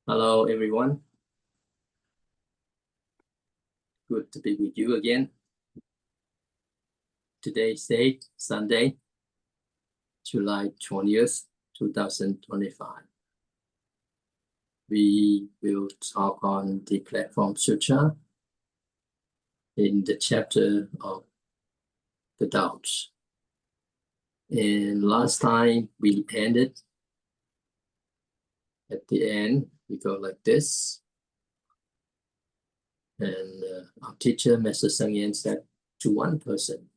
Hello, everyone. Good to be with you again. Today's date, Sunday, July 20th, 2025. We will talk on the platform Sutra in the chapter of the doubts. And last time we ended, at the end, we go like this. And our teacher, Master Sangyen, said to one person,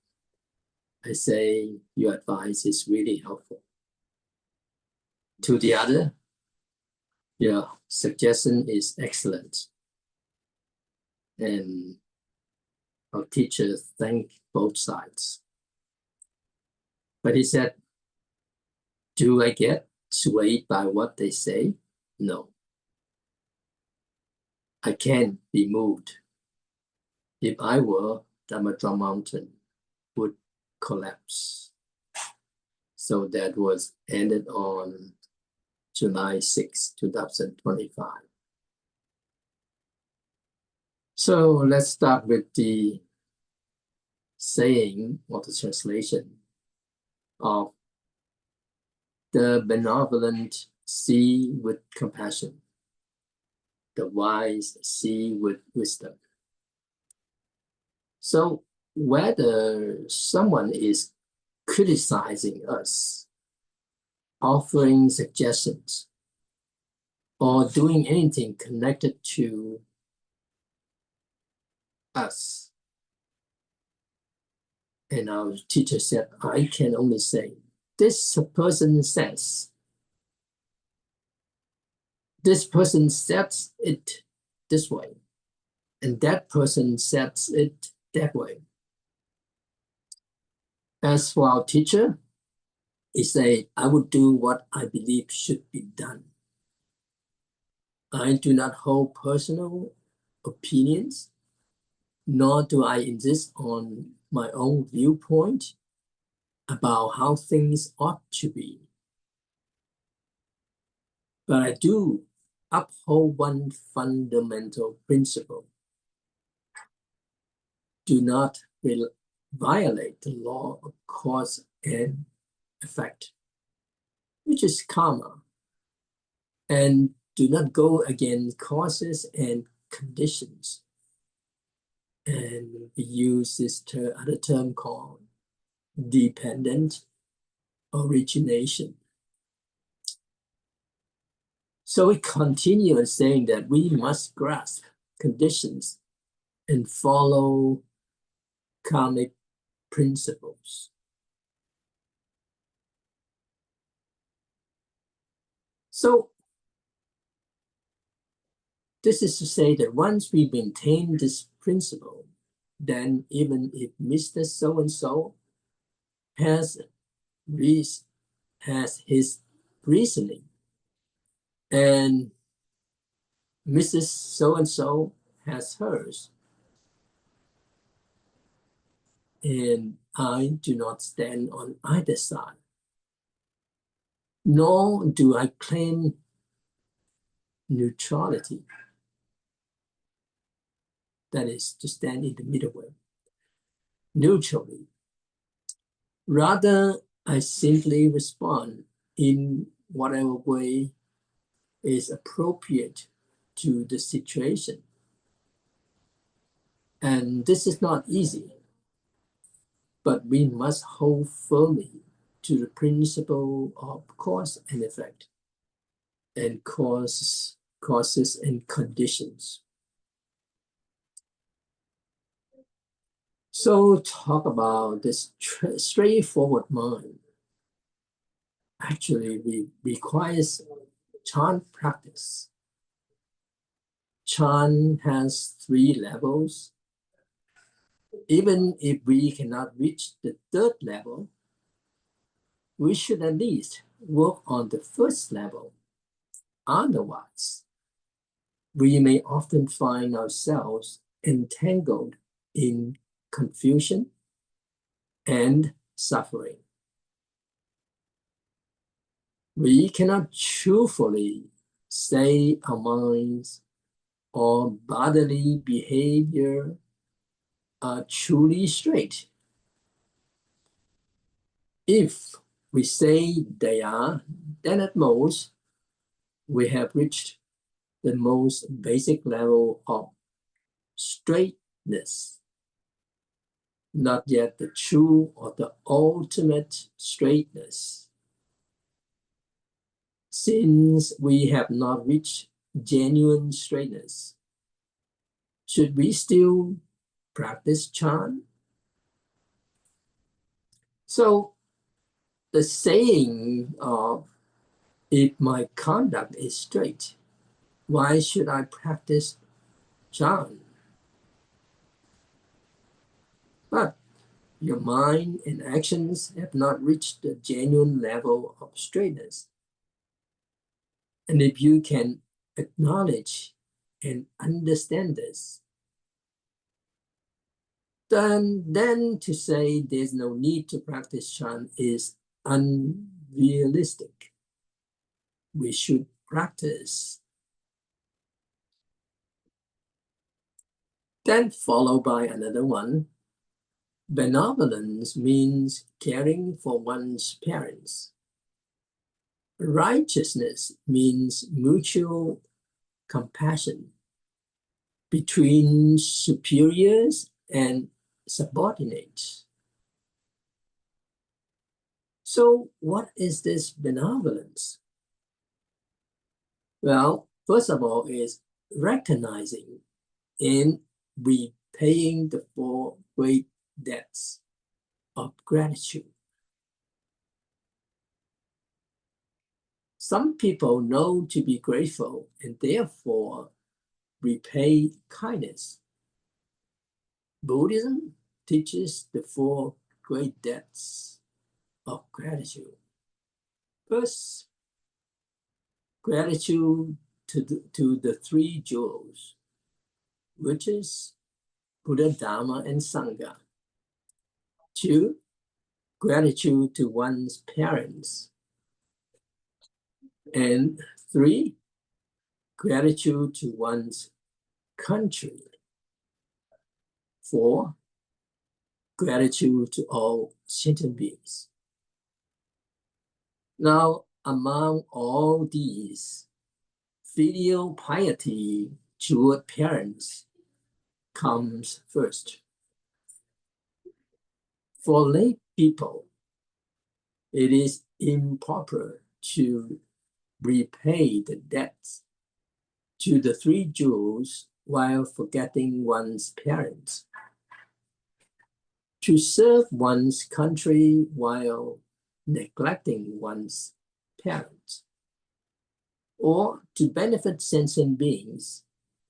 I say, your advice is really helpful. To the other, your suggestion is excellent. And our teacher thanked both sides. But he said, do I get swayed by what they say? No. I can't be moved. If I were, Dharma mountain would collapse. So that was ended on July 6, 2025. So let's start with the saying or the translation of the benevolent see with compassion, the wise see with wisdom. So whether someone is criticizing us, offering suggestions, or doing anything connected to us, and our teacher said, I can only say, this person says it this way, and that person says it that way. As for our teacher, he said, I would do what I believe should be done. I do not hold personal opinions, nor do I insist on my own viewpoint about how things ought to be. But I do uphold one fundamental principle. Do not violate the law of cause and effect, which is karma, and do not go against causes and conditions. And we use this other term called dependent origination. So we continue in saying that we must grasp conditions and follow karmic principles. So this is to say that once we maintain this principle, then even if Mr. So-and-so has his reasoning, and Mrs. So-and-so has hers, and I do not stand on either side, nor do I claim neutrality. That is, to stand in the middle way, neutrally. Rather, I simply respond in whatever way is appropriate to the situation. And this is not easy, but we must hold firmly to the principle of cause and effect, and causes and conditions. So talk about this straightforward mind. Actually, requires Chan practice. Chan has 3 levels. Even if we cannot reach the 3rd level, we should at least work on the 1st level. Otherwise, we may often find ourselves entangled in confusion and suffering. We cannot truthfully say our minds or bodily behavior are truly straight. If we say they are, then at most we have reached the most basic level of straightness, not yet the true or the ultimate straightness. Since we have not reached genuine straightness, should we still practice chant? So the saying of, if my conduct is straight, why should I practice chant? But your mind and actions have not reached the genuine level of straightness. And if you can acknowledge and understand this, then to say there's no need to practice chant is unrealistic. We should practice. Then followed by another one. Benevolence means caring for one's parents. Righteousness means mutual compassion between superiors and subordinates. So what is this benevolence? Well, first of all is recognizing and repaying the four great debts of gratitude. Some people know to be grateful and therefore repay kindness. Buddhism teaches the four great debts of gratitude. First, gratitude to the three jewels, which is Buddha, Dharma, and Sangha. Two, gratitude to one's parents. And three, gratitude to one's country. Four, gratitude to all sentient beings. Now, among all these, filial piety toward parents comes first. For lay people, it is improper to repay the debts to the three jewels while forgetting one's parents. To serve one's country while neglecting one's parents, or to benefit sentient beings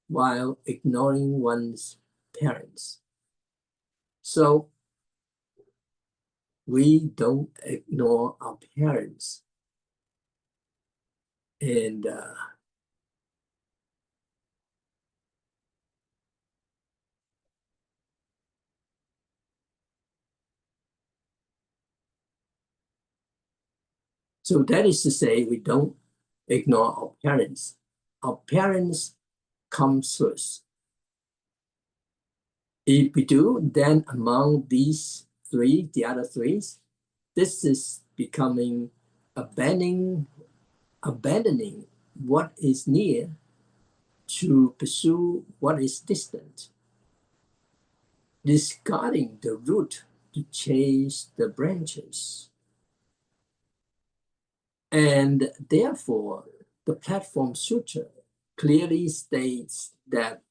while ignoring one's parents. So we don't ignore our parents. And so that is to say, we don't ignore our parents. Our parents come first. If we do, then among these three, the other three, this is becoming abandoning what is near to pursue what is distant, discarding the root to chase the branches. And therefore, the Platform Sutra clearly states that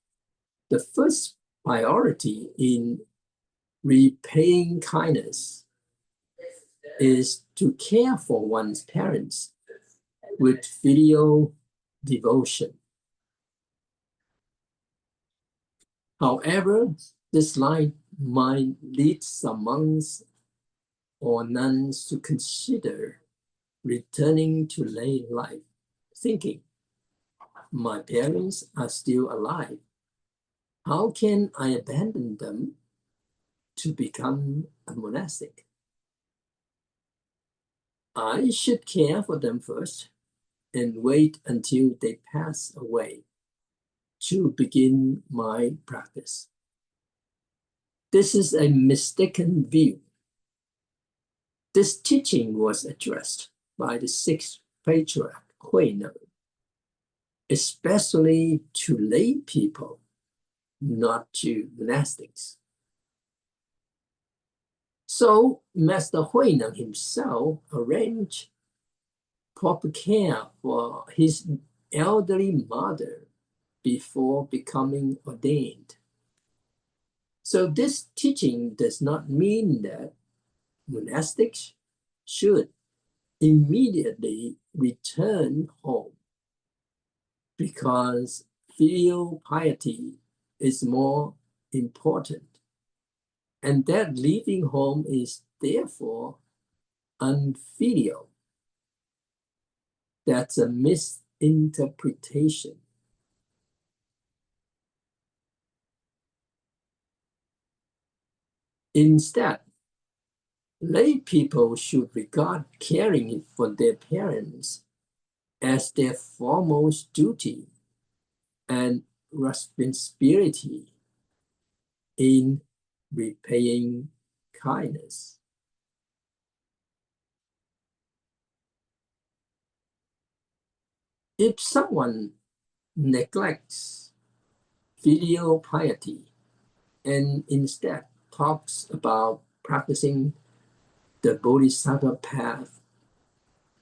the first priority in repaying kindness is to care for one's parents with filial devotion. However, this line might lead some monks or nuns to consider returning to lay life, thinking, my parents are still alive. How can I abandon them to become a monastic? I should care for them first, and wait until they pass away to begin my practice. This is a mistaken view. This teaching was addressed by the sixth patriarch, Huineng, especially to lay people, not to monastics. So Master Huineng himself arranged proper care for his elderly mother before becoming ordained. So this teaching does not mean that monastics should immediately return home, because filial piety is more important, and that leaving home is therefore unfilial. That's a misinterpretation. Instead, lay people should regard caring for their parents as their foremost duty and responsibility in repaying kindness. If someone neglects filial piety and instead talks about practicing the Bodhisattva path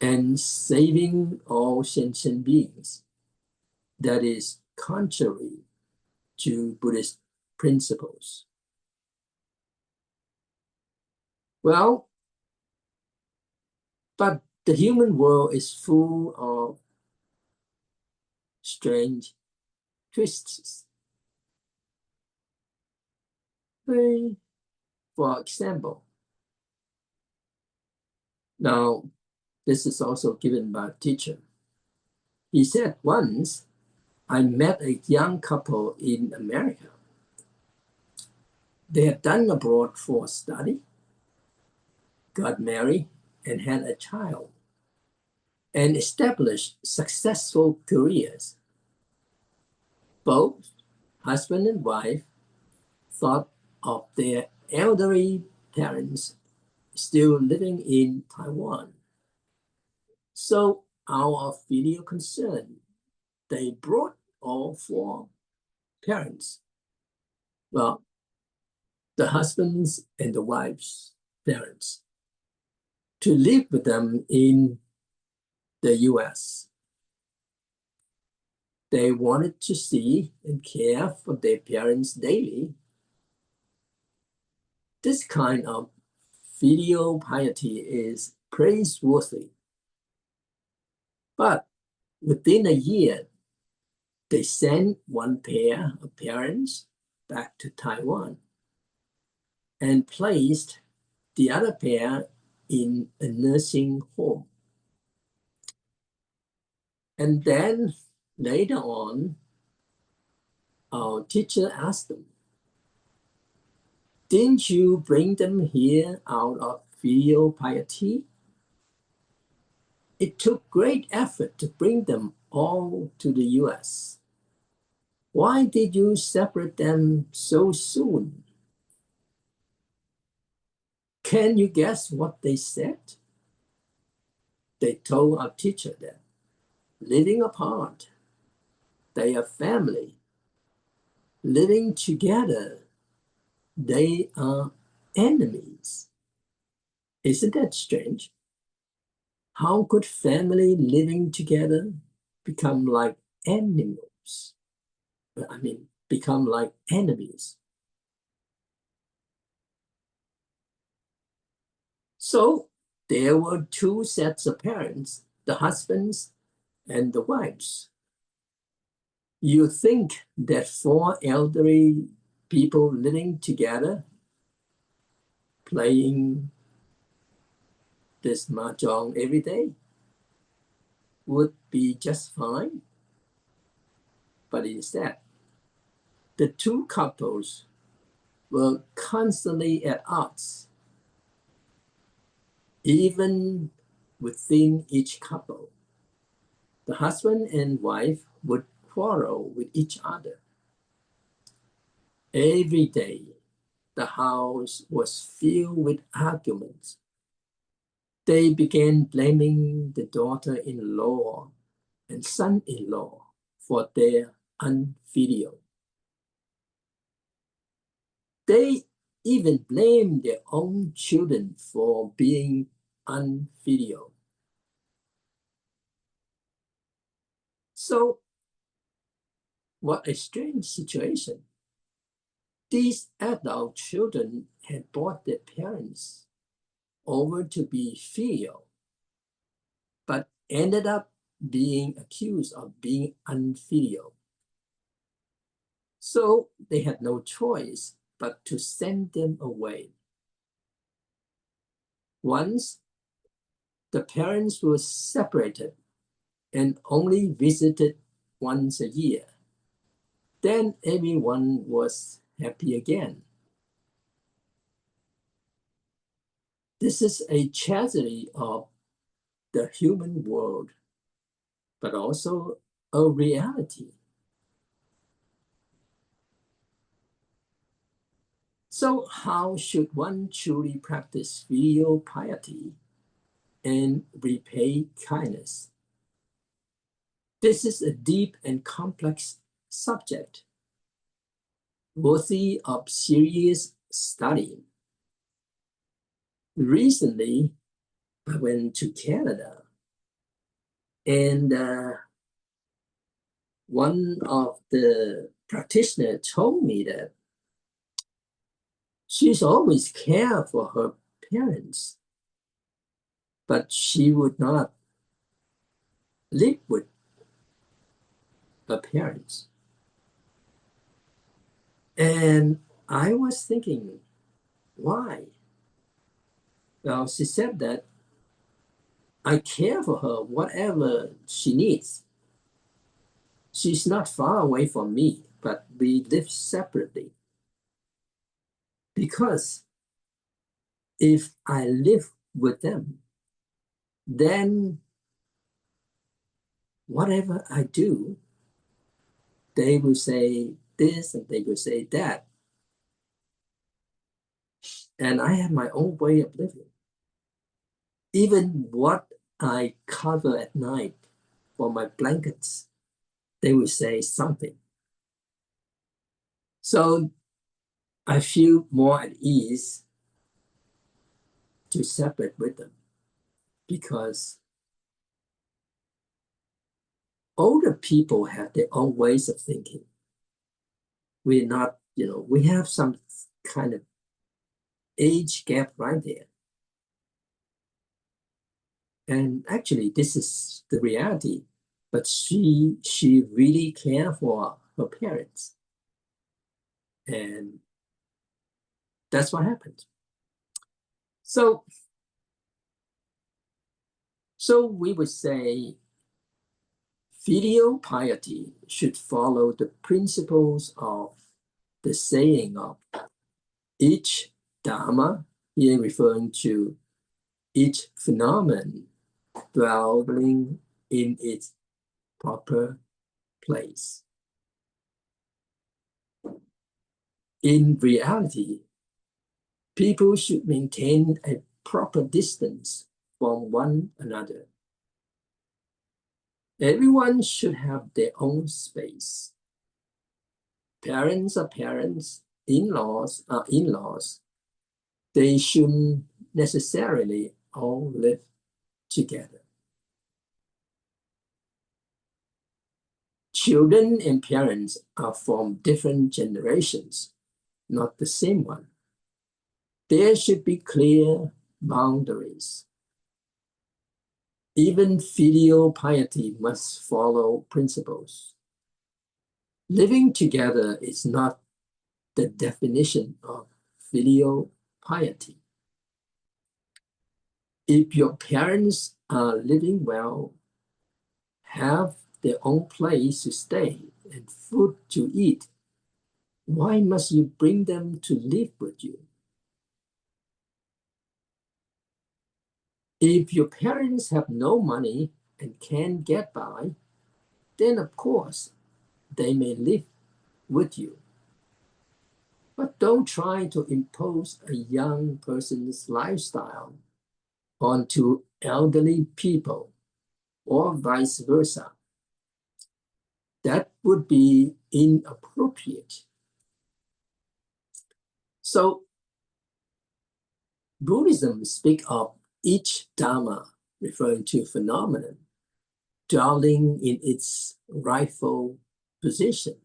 and saving all sentient beings, that is contrary to Buddhist principles. Well, but the human world is full of strange twists. For example, now this is also given by a teacher. He said, once I met a young couple in America. They had done abroad for study, got married, and had a child, and established successful careers. Both husband and wife thought of their elderly parents still living in Taiwan. So out of filial concern, they brought all four parents, well, the husband's and the wife's parents, to live with them in the US. They wanted to see and care for their parents daily. This kind of filial piety is praiseworthy. But within a year, they sent one pair of parents back to Taiwan and placed the other pair in a nursing home. And then later on, our teacher asked them, didn't you bring them here out of filial piety? It took great effort to bring them all to the US. Why did you separate them so soon? Can you guess what they said? They told our teacher that living apart, they are family. Living together, they are enemies. Isn't that strange? How could family living together become like animals? Become like enemies. So there were two sets of parents, the husbands and the wives. You think that four elderly people living together, playing this mahjong every day, would be just fine? But instead, the two couples were constantly at odds. Even within each couple, the husband and wife would quarrel with each other. Every day, the house was filled with arguments. They began blaming the daughter-in-law and son-in-law for their unfilial. They even blamed their own children for being unfilial. So, what a strange situation. These adult children had brought their parents over to be filial, but ended up being accused of being unfilial. So they had no choice but to send them away. Once the parents were separated and only visited once a year, then everyone was happy again. This is a tragedy of the human world, but also a reality. So how should one truly practice filial piety and repay kindness? This is a deep and complex subject, worthy of serious study. Recently, I went to Canada, and one of the practitioners told me that she's always cared for her parents, but she would not live with her parents. And I was thinking, why? Well, she said that I care for her, whatever she needs. She's not far away from me, but we live separately. Because if I live with them, then whatever I do, they will say this and they will say that. And I have my own way of living. Even what I cover at night for my blankets, they will say something. So I feel more at ease to separate with them, because older people have their own ways of thinking. We're not, we have some kind of age gap right there. And actually, this is the reality. But she really cared for her parents. And that's what happened. So we would say filial piety should follow the principles of the saying of each Dharma, here referring to each phenomenon dwelling in its proper place. In reality, people should maintain a proper distance from one another. Everyone should have their own space. Parents are parents, in-laws are in-laws. They shouldn't necessarily all live together. Children and parents are from different generations, not the same one. There should be clear boundaries. Even filial piety must follow principles. Living together is not the definition of filial piety. If your parents are living well, have their own place to stay and food to eat, why must you bring them to live with you? If your parents have no money and can get by, then of course they may live with you. But don't try to impose a young person's lifestyle onto elderly people or vice versa. That would be inappropriate. So Buddhism speaks of each Dharma, referring to phenomenon, dwelling in its rightful position.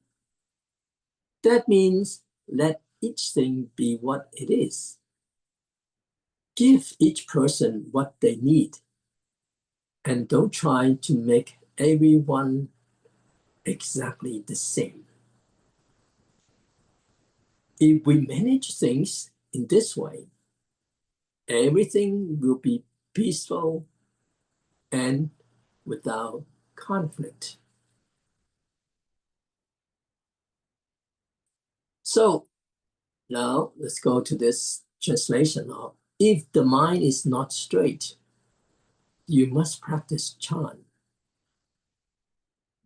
That means let each thing be what it is. Give each person what they need, and don't try to make everyone exactly the same. If we manage things in this way, everything will be peaceful and without conflict. So now let's go to this translation of, if the mind is not straight, you must practice Chan.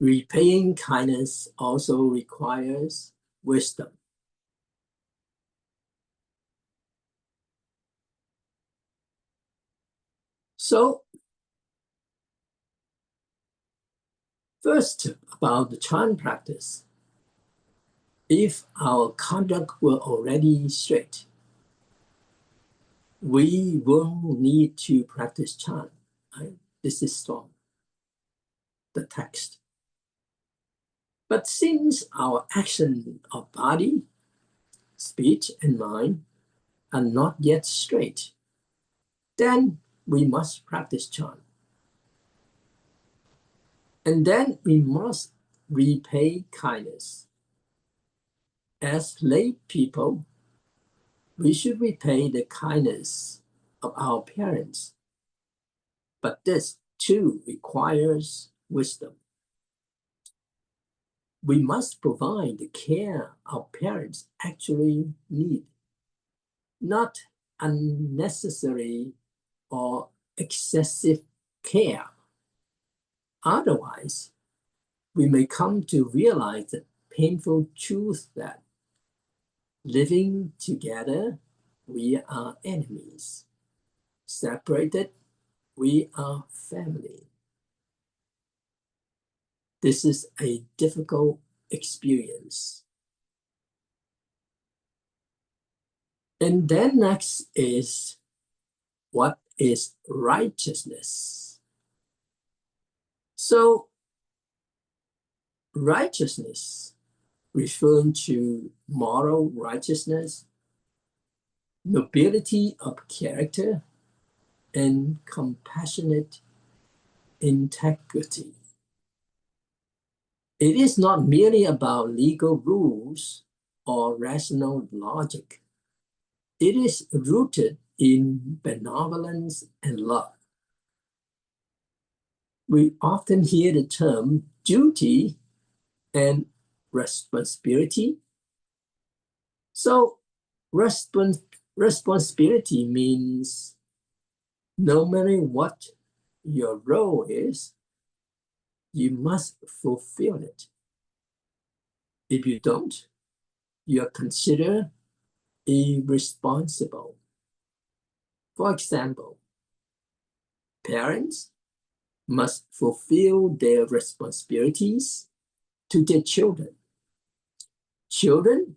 Repaying kindness also requires wisdom. So first, about the Chan practice. If our conduct were already straight, we won't need to practice Chan. Right? This is from the text. But since our action of body, speech, and mind are not yet straight, then we must practice Chan. And then we must repay kindness. As lay people, we should repay the kindness of our parents. But this too requires wisdom. We must provide the care our parents actually need, not unnecessary or excessive care. Otherwise, we may come to realize the painful truth that living together, we are enemies. Separated, we are family. This is a difficult experience. And then next is, what is righteousness? So, righteousness, referring to moral righteousness, nobility of character, and compassionate integrity. It is not merely about legal rules or rational logic. It is rooted in benevolence and love. We often hear the term duty and responsibility. So responsibility means no matter what your role is, you must fulfill it. If you don't, you are considered irresponsible. For example, parents must fulfill their responsibilities to their children. Children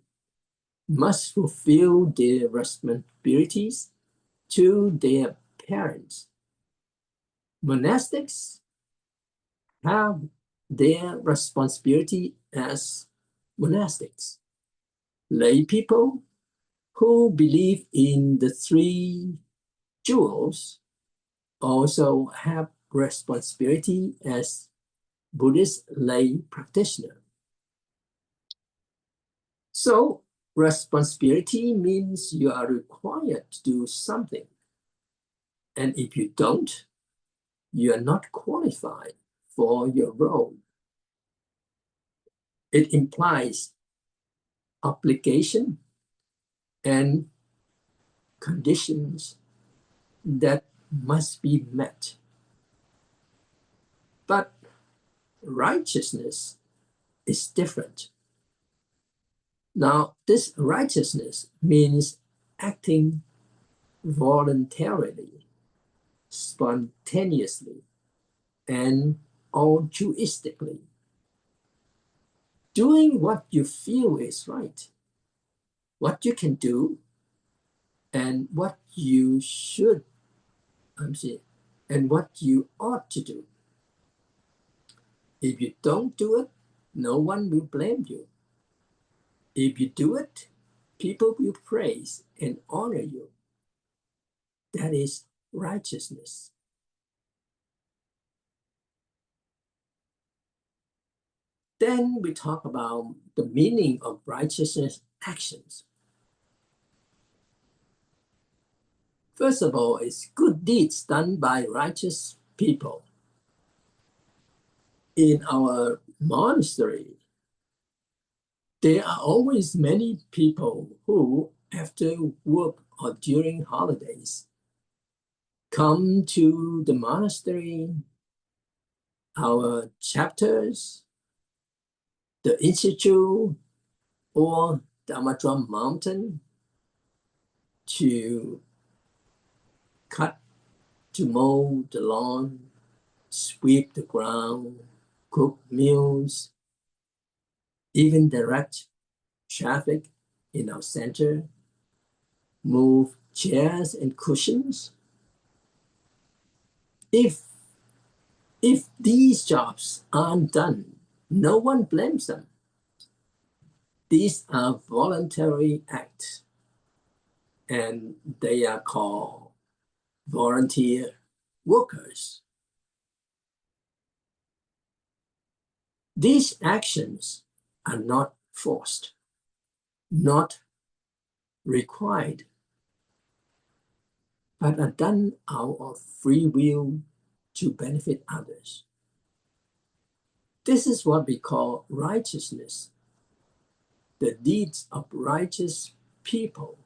must fulfill their responsibilities to their parents. Monastics have their responsibility as monastics. Lay people who believe in the three jewels also have responsibility as Buddhist lay practitioner. So responsibility means you are required to do something. And if you don't, you are not qualified for your role. It implies obligation and conditions that must be met. But righteousness is different. Now, this righteousness means acting voluntarily, spontaneously, and altruistically. Doing what you feel is right, what you can do, and what you should, and what you ought to do. If you don't do it, no one will blame you. If you do it, people will praise and honor you. That is righteousness. Then we talk about the meaning of righteousness actions. First of all, it's good deeds done by righteous people. In our monastery, there are always many people who, after work or during holidays, come to the monastery, our chapters, the institute, or Dharma Drum Mountain to mow the lawn, sweep the ground, cook meals, even direct traffic in our center, move chairs and cushions. If these jobs aren't done, no one blames them. These are voluntary acts, and they are called volunteer workers. These actions are not forced, not required, but are done out of free will to benefit others. This is what we call righteousness, the deeds of righteous people,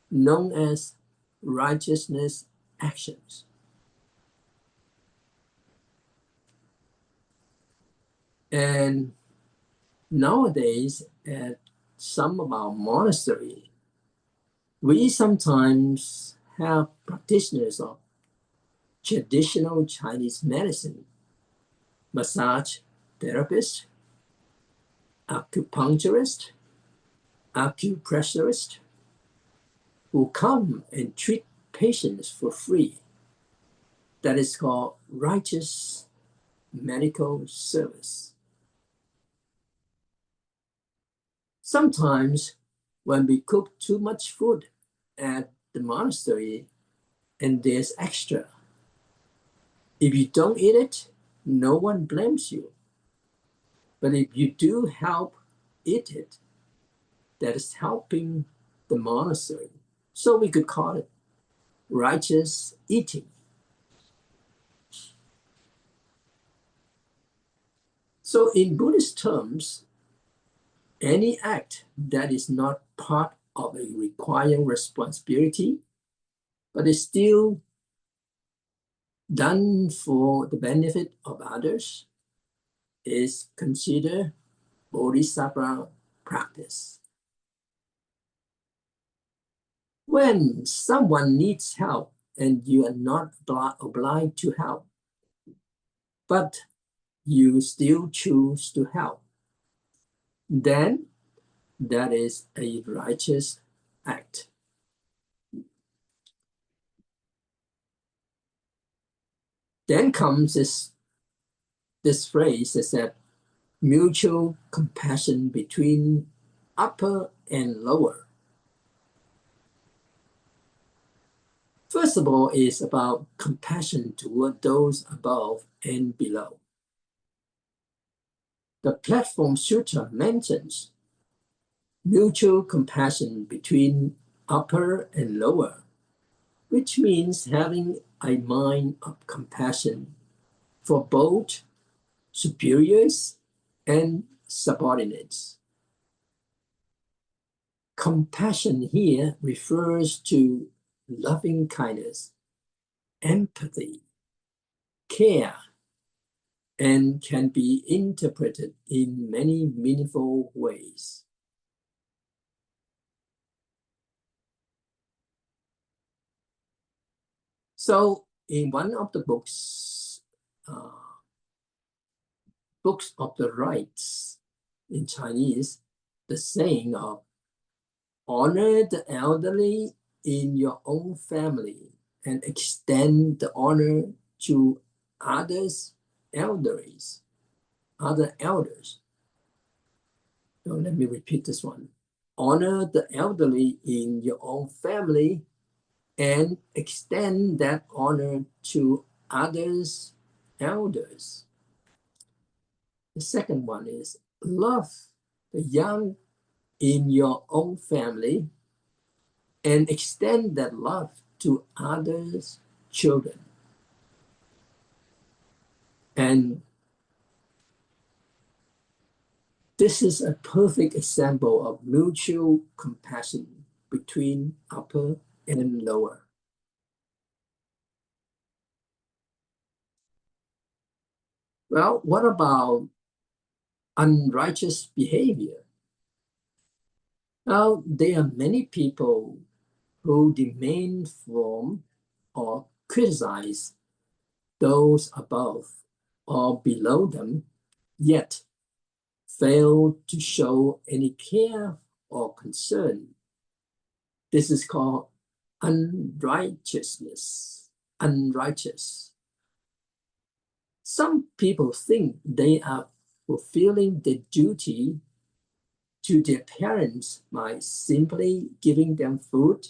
known as righteousness actions. And nowadays, at some of our monasteries, we sometimes have practitioners of traditional Chinese medicine, massage therapists, acupuncturists, acupressurists, who come and treat patients for free. That is called righteous medical service. Sometimes when we cook too much food at the monastery and there's extra, if you don't eat it, no one blames you. But if you do help eat it, that is helping the monastery. So we could call it righteous eating. So in Buddhist terms, any act that is not part of a required responsibility, but is still done for the benefit of others, is considered bodhisattva practice. When someone needs help and you are not obliged to help, but you still choose to help, then that is a righteous act. Then comes this phrase is that mutual compassion between upper and lower. First of all, is about compassion toward those above and below. The Platform Sutra mentions mutual compassion between upper and lower, which means having a mind of compassion for both superiors and subordinates. Compassion here refers to loving kindness, empathy, care, and can be interpreted in many meaningful ways. So in one of the books of the rites in Chinese, the saying of honor the elderly in your own family and extend the honor to others, other elders. So let me repeat this one. Honor the elderly in your own family and extend that honor to others, elders. The second one is love the young in your own family and extend that love to others' children. And this is a perfect example of mutual compassion between upper and lower. Well, what about unrighteous behavior? Now, there are many people who demand from or criticize those above or below them, yet fail to show any care or concern. This is called unrighteousness, unrighteous. Some people think they are fulfilling their duty to their parents by simply giving them food,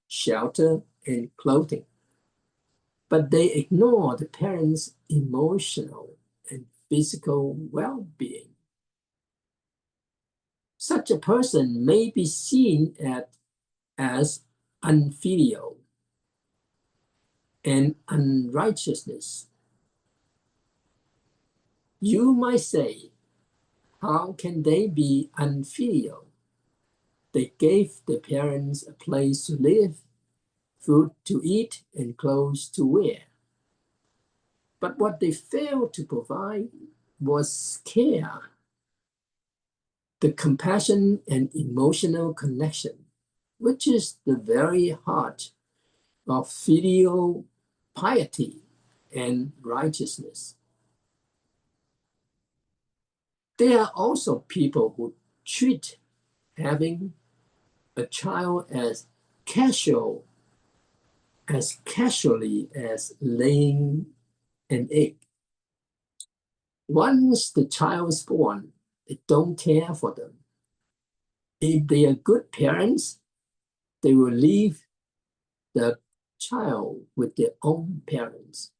shelter, and clothing. But they ignore the parents' emotional and physical well-being. Such a person may be seen as unfilial and unrighteousness. You might say, how can they be unfilial? They gave their parents a place to live, food to eat, and clothes to wear. But what they failed to provide was care, the compassion and emotional connection, which is the very heart of filial piety and righteousness. There are also people who treat having a child as casually as laying an egg. Once the child is born, they don't care for them. If they are good parents, they will leave the child with their own parents,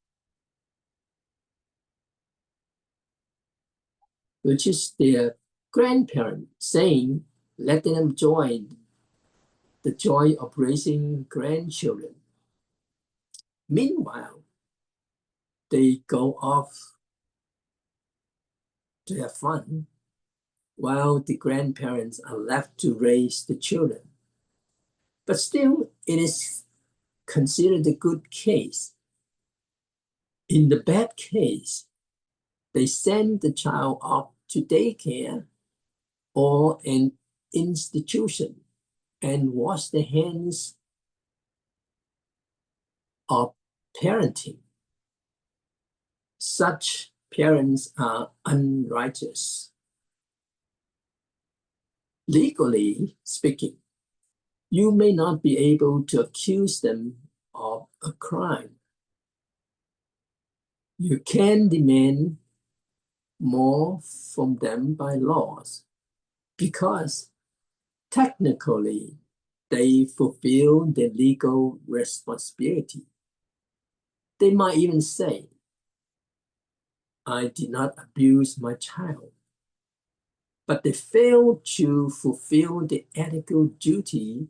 which is their grandparent, saying, let them enjoy the joy of raising grandchildren. Meanwhile, they go off to have fun while the grandparents are left to raise the children. But still, it is considered a good case. In the bad case, they send the child off to daycare or an institution and wash the hands of parenting. Such parents are unrighteous. Legally speaking, you may not be able to accuse them of a crime. You can demand more from them by laws because technically they fulfill their legal responsibility. They might even say, I did not abuse my child, but they fail to fulfill the ethical duty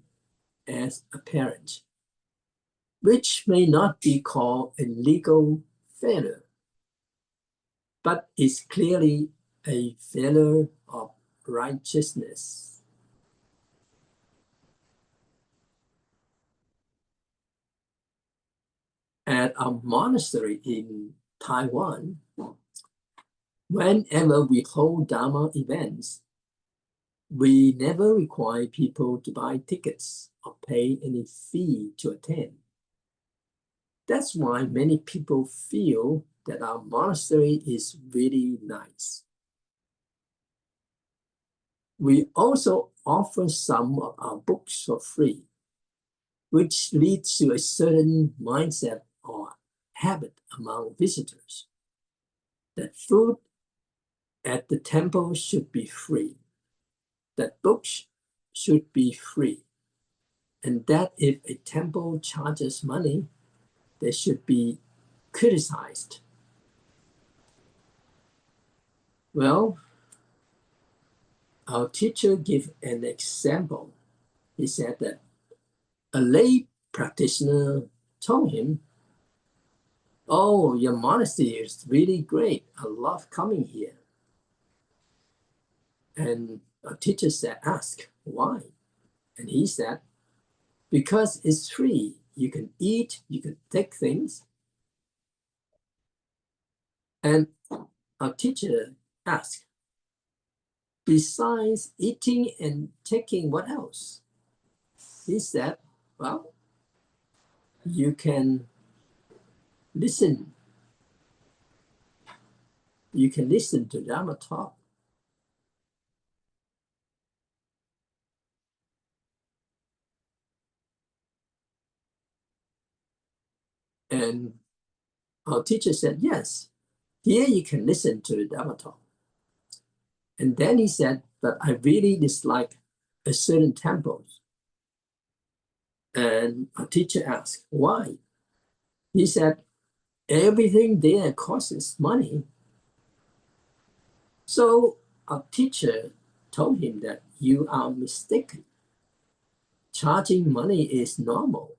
as a parent, which may not be called a legal failure, but is clearly a failure of righteousness. At a monastery in Taiwan, whenever we hold Dharma events, we never require people to buy tickets or pay any fee to attend. That's why many people feel that our monastery is really nice. We also offer some of our books for free, which leads to a certain mindset or habit among visitors that food at the temple should be free, that books should be free, and that if a temple charges money, they should be criticized. Well, our teacher gave an example. He said that a lay practitioner told him, "Oh, your monastery is really great. I love coming here." And our teacher said, "Ask why?" And he said, "Because it's free. You can eat, you can take things." And our teacher asked, "Besides eating and taking, what else?" He said, "Well, you can listen. You can listen to Dharma talk." And our teacher said, "Yes, here you can listen to the Dharma talk." And then he said, "But I really dislike a certain temple." And our teacher asked, "Why?" He said, "Everything there costs money." So our teacher told him that you are mistaken. Charging money is normal.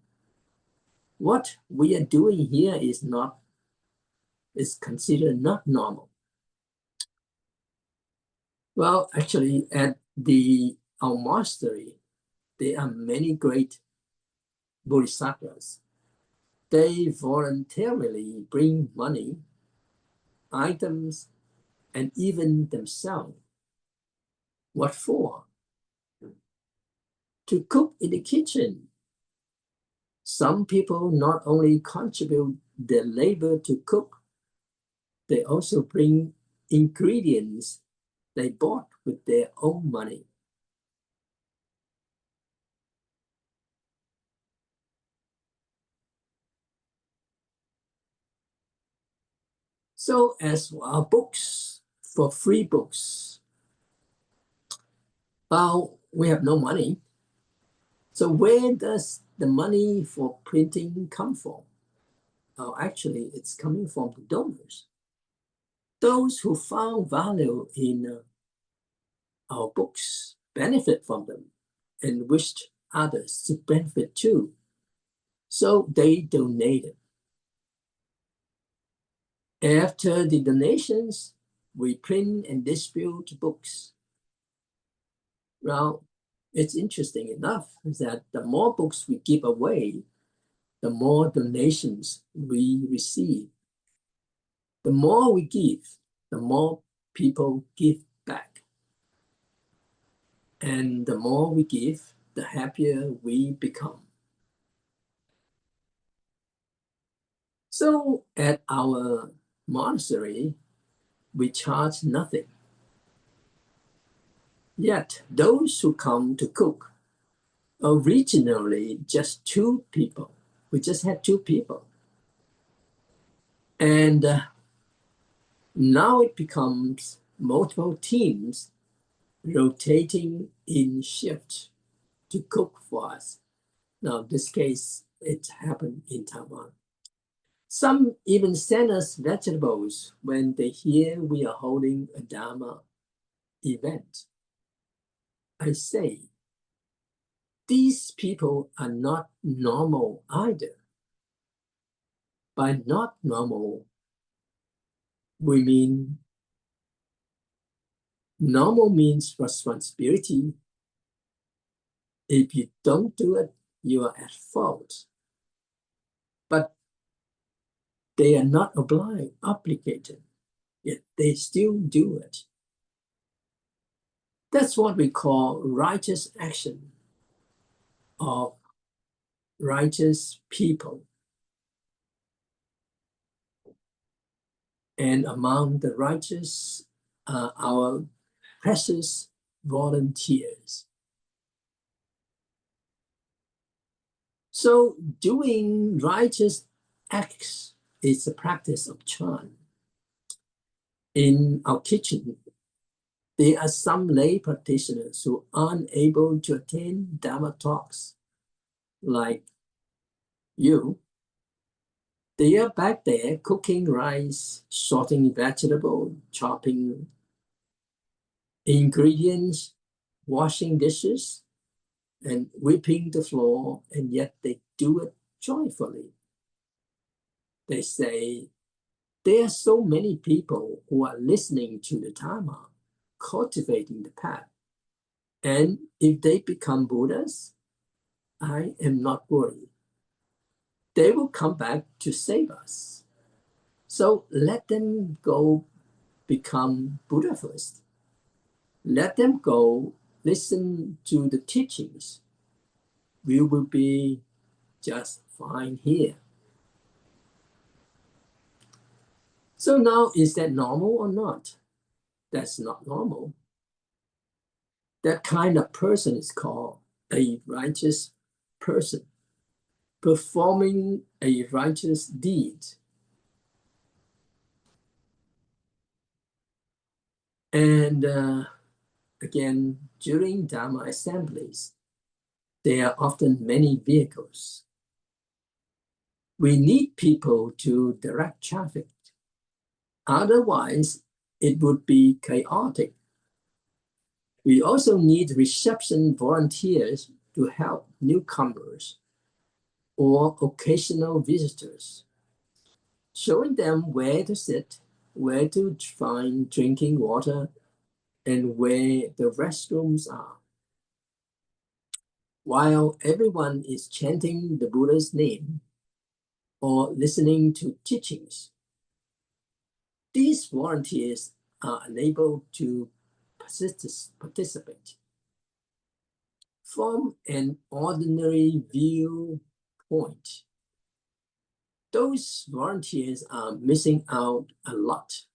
What we are doing here is considered not normal. Well, actually, at our monastery, there are many great bodhisattvas. They voluntarily bring money, items, and even themselves. What for? To cook in the kitchen. Some people not only contribute their labor to cook, they also bring ingredients they bought with their own money. So as for our books, for free books, well, we have no money. So where does the money for printing come from? Actually, it's coming from the donors. Those who found value in our books benefit from them and wished others to benefit too. So they donated. After the donations, we print and distribute books. Well, it's interesting enough that the more books we give away, the more donations we receive. The more we give, the more people give back. And the more we give, the happier we become. So at our monastery, we charge nothing. Yet those who come to cook, originally just 2 people. We just had 2 people. And now it becomes multiple teams rotating in shifts to cook for us. Now, in this case, it happened in Taiwan. Some even send us vegetables when they hear we are holding a Dharma event. I say, these people are not normal either. By not normal, we mean normal means responsibility. If you don't do it, you are at fault. But they are not obligated. yet they still do it. That's what we call righteous action of righteous people. And among the righteous are our precious volunteers. So doing righteous acts is the practice of Chan. In our kitchen, there are some lay practitioners who aren't able to attend Dharma talks, like you. They are back there cooking rice, sorting vegetables, chopping ingredients, washing dishes, and whipping the floor, and yet they do it joyfully. They say, there are so many people who are listening to the Dharma, cultivating the path. And if they become Buddhas, I am not worried. They will come back to save us. So let them go become Buddha first. Let them go listen to the teachings. We will be just fine here. So now, is that normal or not? That's not normal. That kind of person is called a righteous person, performing a righteous deed. And again, during Dharma assemblies, there are often many vehicles. We need people to direct traffic. Otherwise, it would be chaotic. We also need reception volunteers to help newcomers or occasional visitors, showing them where to sit, where to find drinking water, and where the restrooms are. While everyone is chanting the Buddha's name or listening to teachings, these volunteers are unable to participate. From an ordinary viewpoint, those volunteers are missing out a lot.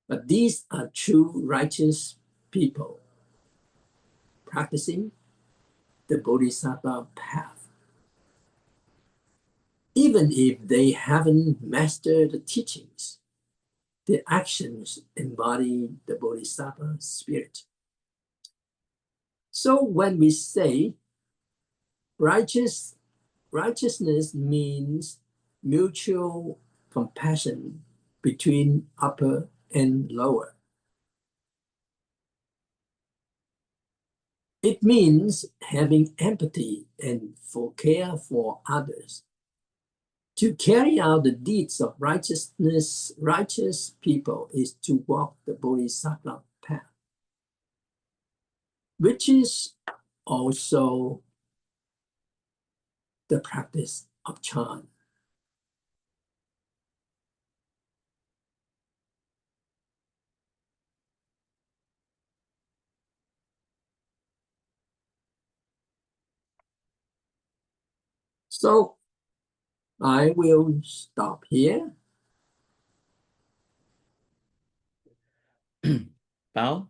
But these are true righteous people practicing the Bodhisattva path. Even if they haven't mastered the teachings, their actions embody the Bodhisattva spirit. So when we say righteousness means mutual compassion between upper and lower. It means having empathy and for care for others. To carry out the deeds of righteousness, righteous people is to walk the Bodhisattva path, which is also the practice of Chan. So I will stop here. Bảo,